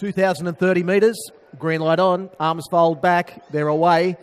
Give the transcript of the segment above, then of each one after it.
2,030 metres, green light on, arms fold back, they're away.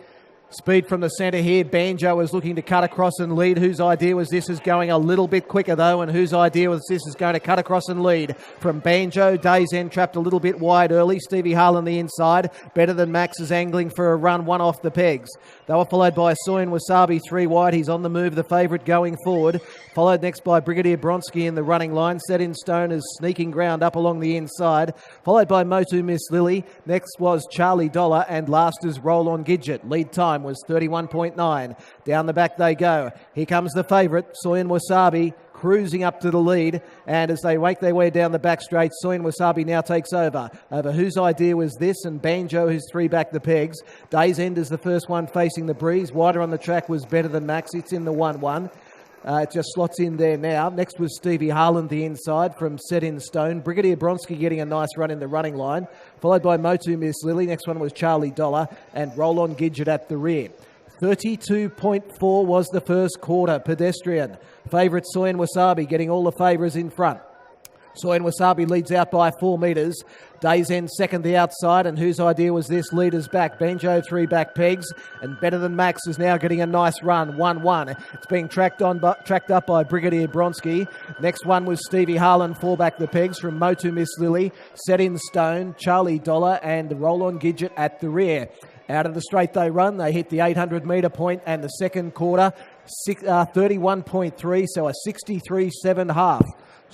Speed from the centre here. Banjo is looking to cut across and lead. Whose idea was this is going a little bit quicker though, and whose idea was this is going to cut across and lead from Banjo. Days End trapped a little bit wide early. Stevie Harlan the inside. Better Than Max is angling for a run, one off the pegs. They were followed by Soyan Wasabi, 3 wide. He's on the move, the favourite going forward. Followed next by Brigadier Bronski in the running line. Set in Stone is sneaking ground up along the inside. Followed by Motu Miss Lily. Next was Charlie Dollar, and last is Roll On Gidget. Lead time was 31.9. Down the back they go. Here comes the favourite, Soyan Wasabi, cruising up to the lead, and as they make their way down the back straight, Soyan Wasabi now takes over Whose Idea Was This, and Banjo, who's 3 back the pegs. Days End is the first one facing the breeze. Wider on the track was Better Than Max. It's in the 1-1. It just slots in there now. Next was Stevie Harlan the inside from Set in Stone. Brigadier Bronski getting a nice run in the running line, followed by Motu Miss Lily. Next one was Charlie Dollar, and Roll On Gidget at the rear. 32.4 was the first quarter. Pedestrian. Favourite Soyan Wasabi getting all the favours in front. Soyan Wasabi leads out by 4 metres. Days End second the outside, and Whose Idea Was This leaders back. Banjo 3 back pegs, and Better Than Max is now getting a nice run, 1-1. It's being tracked up by Brigadier Bronski. Next one was Stevie Harlan, 4 back the pegs from Motu Miss Lily. Set in Stone, Charlie Dollar, and Roll On Gidget at the rear. Out of the straight they run. They hit the 800 metre point, and the second quarter, 31.3, so a 63.7 half.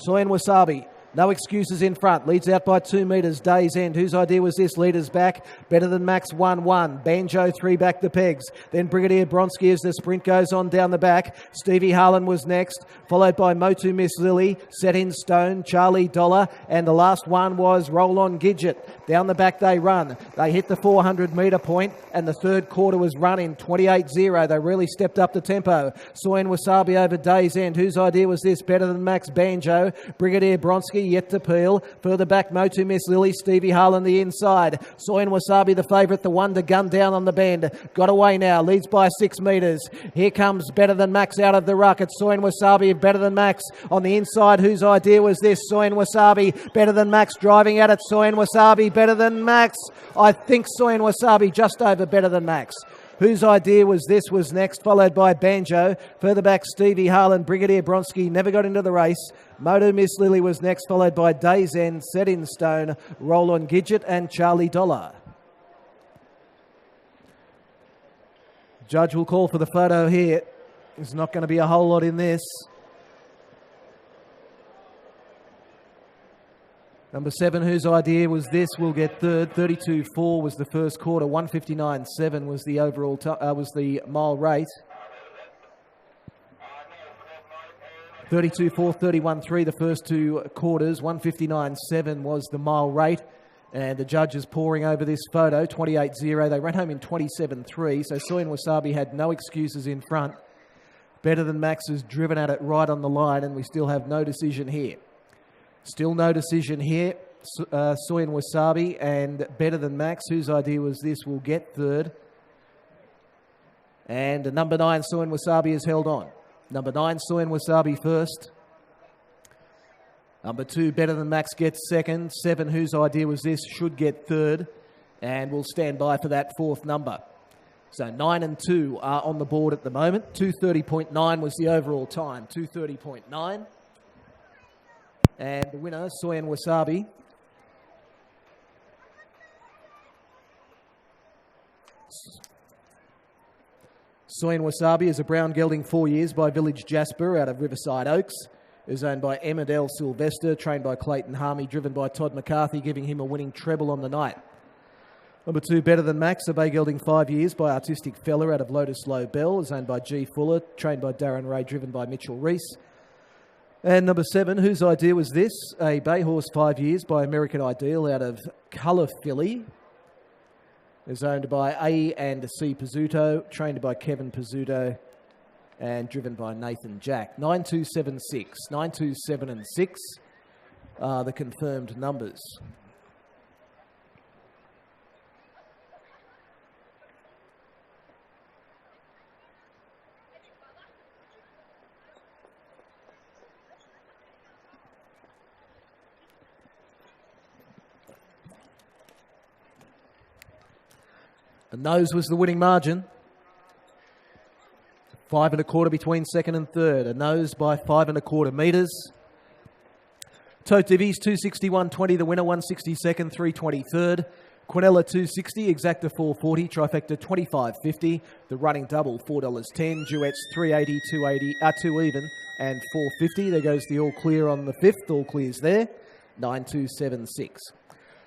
Soyan Wasabi, no excuses in front. Leads out by 2 metres. Days End. Whose Idea Was This? Leaders back. Better Than Max 1-1. Banjo 3 back the pegs. Then Brigadier Bronski as the sprint goes on down the back. Stevie Harlan was next, followed by Motu Miss Lily. Set in Stone. Charlie Dollar. And the last one was Roll On Gidget. Down the back they run. They hit the 400 metre point, and the third quarter was run in 28.0. They really stepped up the tempo. Soyan Wasabi over Days End. Whose Idea Was This? Better Than Max. Banjo. Brigadier Bronski yet to peel. Further back, Motu Miss Lily. Stevie Harlan the inside. Soyan Wasabi the favourite, the one to gun down on the bend. Got away now. Leads by 6 metres. Here comes Better Than Max out of the ruck. It's Soyan Wasabi, Better Than Max on the inside. Whose Idea Was This? Soyan Wasabi, Better Than Max driving at it. Soyan Wasabi, Better Than Max. I think Soyan Wasabi just over Better Than Max. Whose Idea Was This was next, followed by Banjo. Further back, Stevie Harlan. Brigadier Bronski never got into the race. Moto Miss Lily was next, followed by Days End, Set in Stone, Roll On Gidget, and Charlie Dollar. Judge will call for the photo here. There's not going to be a whole lot in this. Number 7, Whose Idea Was This, will get third. 32.4 was the first quarter. 159.7 was the overall was the mile rate. 32.4, 31.3 the first 2 quarters. 159.7 was the mile rate. And the judge is poring over this photo. 28.0. They ran home in 27.3. So Soyan Wasabi had no excuses in front. Better Than Max has driven at it right on the line, and we still have no decision here. Still no decision here. Soyan Wasabi and Better Than Max. Whose Idea Was This will get third. And number 9, Soyan Wasabi is held on. Number 9, Soyan Wasabi first. Number 2, Better Than Max gets second. 7, Whose Idea Was This should get third. And we'll stand by for that 4th number. So 9 and 2 are on the board at the moment. 2:30.9 was the overall time. 2:30.9. And the winner, Soyan Wasabi. Soyan Wasabi is a brown gelding, 4 years, by Village Jasper out of Riverside Oaks. Is owned by Emmerdale Sylvester, trained by Clayton Harmey, driven by Todd McCarthy, giving him a winning treble on the night. Number 2, Better Than Max, a bay gelding, 5 years, by Artistic Fella out of Lotus Low Bell. Is owned by G. Fuller, trained by Darren Ray, driven by Mitchell Reese. And number 7, Whose Idea Was This? A bay horse, 5 years, by American Ideal out of Colour Filly. Is owned by A and C Pizzuto, trained by Kevin Pizzuto, and driven by Nathan Jack. 9276, 927 and 6 are the confirmed numbers. And those was the winning margin. 5 1/4 between second and third. A nose by 5 1/4 metres. Tote Divvies 261.20, the winner 162nd, 323rd. Quinella 260, Exacta 440, Trifecta 25.50. The running double $4.10. Duets 380, 280, 2 even, and 450. There goes the all clear on the fifth. All clears there. 9276.